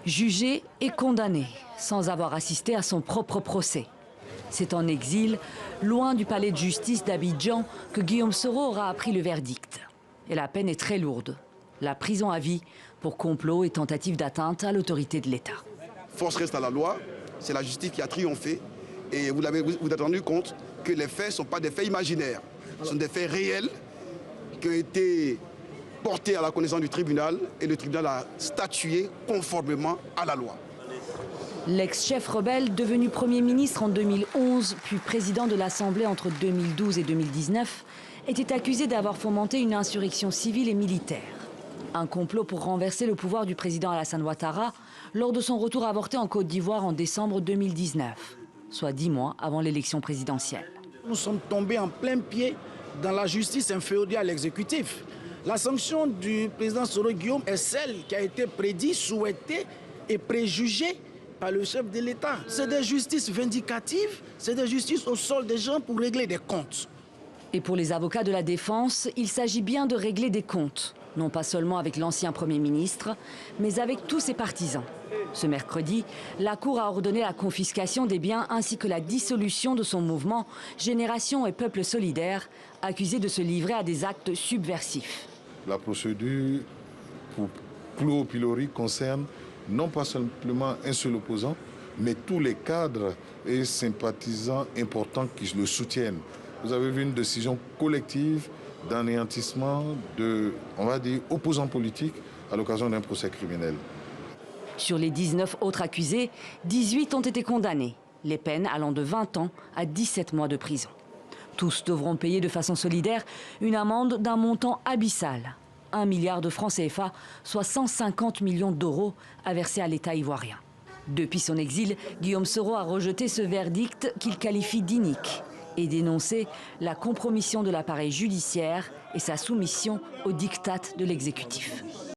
Jugé et condamné, sans avoir assisté à son propre procès. C'est en exil, loin du palais de justice d'Abidjan, que Guillaume Soro aura appris le verdict. Et la peine est très lourde. La prison à vie pour complot et tentative d'atteinte à l'autorité de l'État. Force reste à la loi, c'est la justice qui a triomphé. Et vous êtes rendu compte que les faits ne sont pas des faits imaginaires. Ce sont des faits réels qui ont été portés à la connaissance du tribunal et le tribunal a statué conformément à la loi. L'ex-chef rebelle, devenu Premier ministre en 2011, puis président de l'Assemblée entre 2012 et 2019, était accusé d'avoir fomenté une insurrection civile et militaire. Un complot pour renverser le pouvoir du président Alassane Ouattara lors de son retour avorté en Côte d'Ivoire en décembre 2019, soit 10 mois avant l'élection présidentielle. Nous sommes tombés en plein pied dans la justice inféodée à l'exécutif. La sanction du président Soro Guillaume est celle qui a été prédite, souhaitée et préjugée par le chef de l'État. C'est des justices vindicatives, c'est des justices au sol des gens pour régler des comptes. Et pour les avocats de la défense, il s'agit bien de régler des comptes. Non pas seulement avec l'ancien Premier ministre, mais avec tous ses partisans. Ce mercredi, la Cour a ordonné la confiscation des biens ainsi que la dissolution de son mouvement Génération et Peuple Solidaire, accusé de se livrer à des actes subversifs. La procédure pour clôt au pilori concerne non pas simplement un seul opposant, mais tous les cadres et sympathisants importants qui le soutiennent. Vous avez vu une décision collective d'anéantissement de, on va dire, opposants politiques à l'occasion d'un procès criminel. Sur les 19 autres accusés, 18 ont été condamnés, les peines allant de 20 ans à 17 mois de prison. Tous devront payer de façon solidaire une amende d'un montant abyssal, 1 milliard de francs CFA, soit 150 millions d'euros à verser à l'État ivoirien. Depuis son exil, Guillaume Soro a rejeté ce verdict qu'il qualifie d'inique et dénoncé la compromission de l'appareil judiciaire et sa soumission au diktat de l'exécutif.